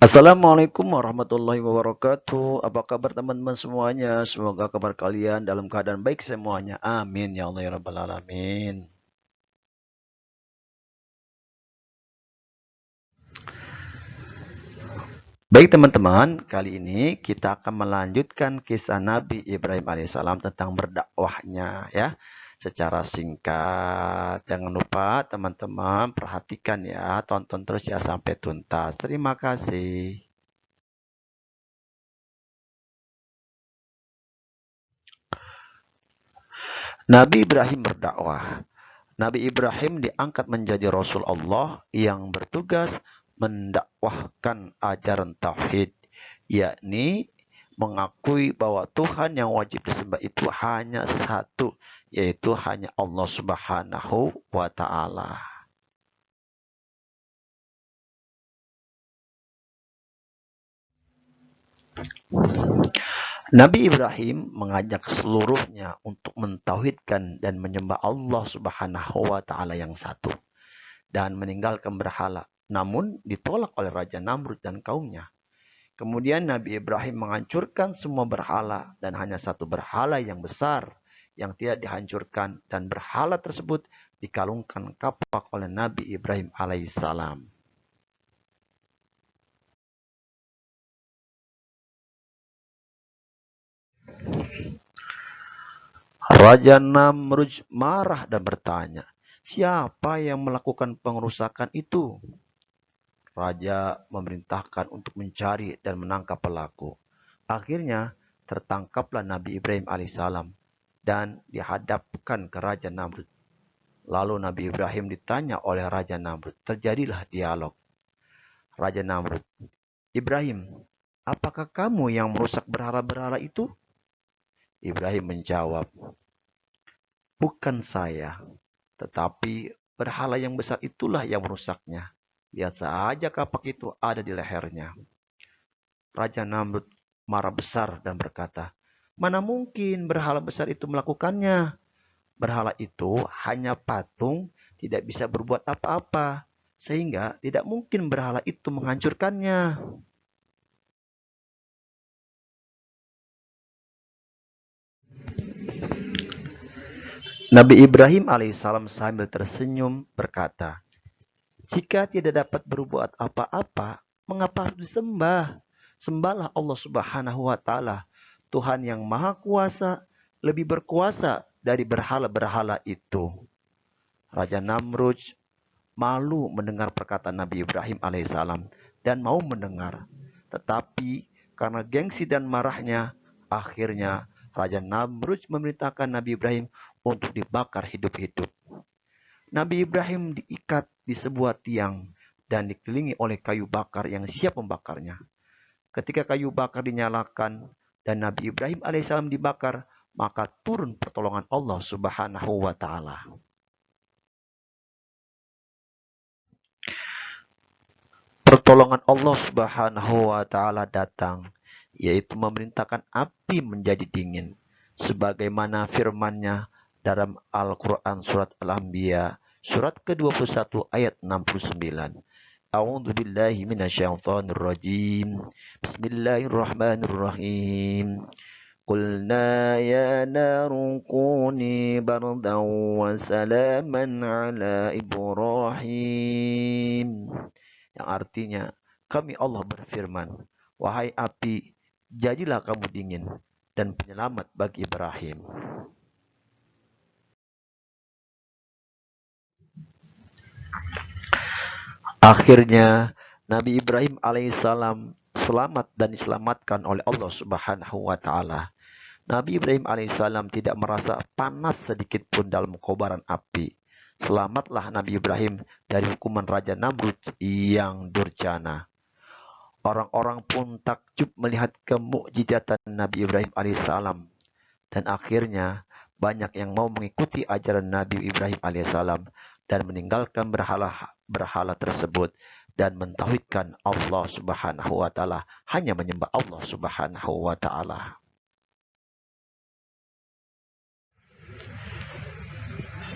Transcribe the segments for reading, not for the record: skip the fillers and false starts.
Assalamualaikum warahmatullahi wabarakatuh. Apa kabar teman-teman semuanya? Semoga kabar kalian dalam keadaan baik semuanya. Amin ya Allah ya Rabbal Alamin. Baik teman-teman, kali ini kita akan melanjutkan kisah Nabi Ibrahim alaihissalam tentang berdakwahnya ya. Secara singkat. Jangan lupa teman-teman perhatikan ya, tonton terus ya sampai tuntas. Terima kasih. Nabi Ibrahim berdakwah. Nabi Ibrahim diangkat menjadi Rasul Allah yang bertugas mendakwahkan ajaran tauhid, yakni mengakui bahwa Tuhan yang wajib disembah itu hanya satu, yaitu hanya Allah Subhanahu wa taala. Nabi Ibrahim mengajak seluruhnya untuk mentauhidkan dan menyembah Allah Subhanahu wa taala yang satu dan meninggalkan berhala. Namun ditolak oleh Raja Namrud dan kaumnya. Kemudian Nabi Ibrahim menghancurkan semua berhala dan hanya satu berhala yang besar yang tidak dihancurkan, dan berhala tersebut dikalungkan kapak oleh Nabi Ibrahim alaihissalam. Raja Namrud marah dan bertanya, "Siapa yang melakukan pengerusakan itu?" Raja memerintahkan untuk mencari dan menangkap pelaku. Akhirnya tertangkaplah Nabi Ibrahim alaihissalam dan dihadapkan ke Raja Namrud. Lalu Nabi Ibrahim ditanya oleh Raja Namrud. Terjadilah dialog. Raja Namrud, "Ibrahim, apakah kamu yang merusak berhala-berhala itu?" Ibrahim menjawab, "Bukan saya, tetapi berhala yang besar itulah yang merusaknya. Lihat saja kapak itu ada di lehernya." Raja Namrud marah besar dan berkata, "Mana mungkin berhala besar itu melakukannya? Berhala itu hanya patung, tidak bisa berbuat apa-apa, sehingga tidak mungkin berhala itu menghancurkannya." Nabi Ibrahim alaihissalam sambil tersenyum berkata, "Jika tidak dapat berbuat apa-apa, mengapa harus disembah? Sembahlah Allah Subhanahu wa taala, Tuhan yang Maha Kuasa, lebih berkuasa dari berhala-berhala itu." Raja Namrud malu mendengar perkataan Nabi Ibrahim alaihissalam dan mau mendengar. Tetapi karena gengsi dan marahnya, akhirnya Raja Namrud memerintahkan Nabi Ibrahim untuk dibakar hidup-hidup. Nabi Ibrahim diikat di sebuah tiang dan dikelilingi oleh kayu bakar yang siap membakarnya. Ketika kayu bakar dinyalakan dan Nabi Ibrahim alaihissalam dibakar, maka turun pertolongan Allah Subhanahu wa taala. Pertolongan Allah Subhanahu wa taala datang, yaitu memerintahkan api menjadi dingin, sebagaimana firman-Nya dalam Al-Qur'an surat Al-Anbiya surat ke-21 ayat 69. A'udzu billahi minasyaitonir rajim. Bismillahirrahmanirrahim. Qulna ya naru kuni bardan wa salaman ala Ibrahim. Yang artinya, kami Allah berfirman, "Wahai api, jadilah kamu dingin dan penyelamat bagi Ibrahim." Akhirnya Nabi Ibrahim alaihissalam selamat dan diselamatkan oleh Allah Subhanahu wa taala. Nabi Ibrahim alaihissalam tidak merasa panas sedikit pun dalam kobaran api. Selamatlah Nabi Ibrahim dari hukuman Raja Namrud yang durjana. Orang-orang pun takjub melihat kemukjizatan Nabi Ibrahim alaihissalam, dan akhirnya banyak yang mau mengikuti ajaran Nabi Ibrahim alaihissalam dan meninggalkan berhala tersebut dan mentauhidkan Allah Subhanahu wa taala, hanya menyembah Allah Subhanahu wa taala.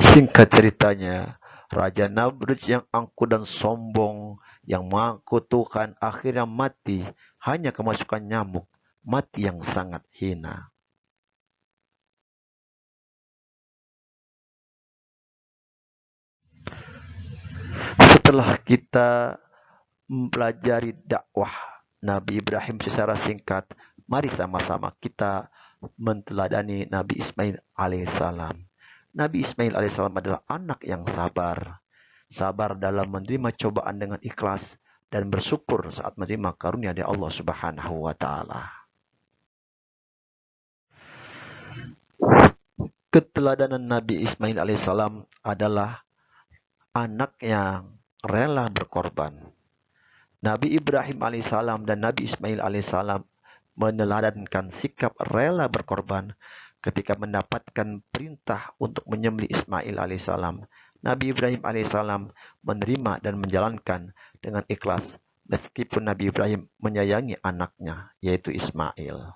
Singkat ceritanya, Raja Namrud yang angkuh dan sombong yang mengutuhkan akhirnya mati hanya kemasukan nyamuk, mati yang sangat hina. Setelah kita mempelajari dakwah Nabi Ibrahim secara singkat, mari sama-sama kita menteladani Nabi Ismail alaihissalam. Nabi Ismail alaihissalam adalah anak yang sabar. Sabar dalam menerima cobaan dengan ikhlas dan bersyukur saat menerima karunia dari Allah Subhanahu wa taala. Keteladanan Nabi Ismail alaihissalam adalah anak yang rela berkorban. Nabi Ibrahim alaihissalam dan Nabi Ismail alaihissalam meneladankan sikap rela berkorban ketika mendapatkan perintah untuk menyembelih Ismail alaihissalam. Nabi Ibrahim alaihissalam menerima dan menjalankan dengan ikhlas meskipun Nabi Ibrahim menyayangi anaknya, yaitu Ismail.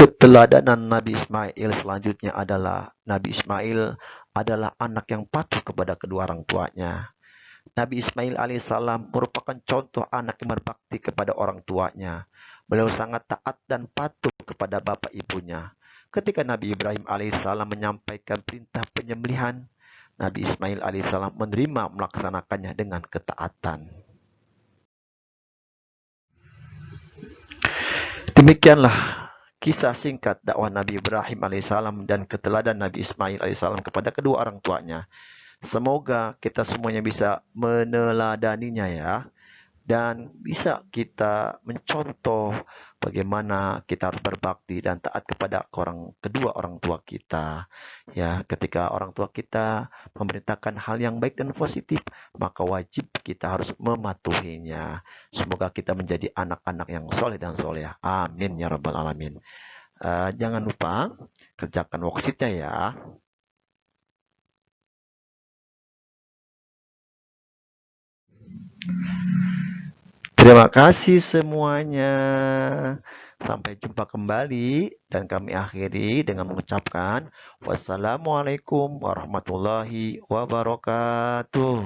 Keteladanan Nabi Ismail selanjutnya adalah Nabi Ismail adalah anak yang patuh kepada kedua orang tuanya. Nabi Ismail alaihissalam merupakan contoh anak yang berbakti kepada orang tuanya. Beliau sangat taat dan patuh kepada bapak ibunya. Ketika Nabi Ibrahim alaihissalam menyampaikan perintah penyembelihan, Nabi Ismail alaihissalam menerima melaksanakannya dengan ketaatan. Demikianlah kisah singkat dakwah Nabi Ibrahim alaihissalam dan keteladan Nabi Ismail alaihissalam kepada kedua orang tuanya. Semoga kita semuanya bisa meneladaninya ya. Dan bisa kita mencontoh bagaimana kita harus berbakti dan taat kepada kedua orang tua kita. Ya, ketika orang tua kita memerintahkan hal yang baik dan positif, maka wajib kita harus mematuhinya. Semoga kita menjadi anak-anak yang soleh dan soleh. Amin ya rabbal alamin. Jangan lupa kerjakan worksheet-nya ya. Terima kasih semuanya. Sampai jumpa kembali dan kami akhiri dengan mengucapkan wassalamualaikum warahmatullahi wabarakatuh.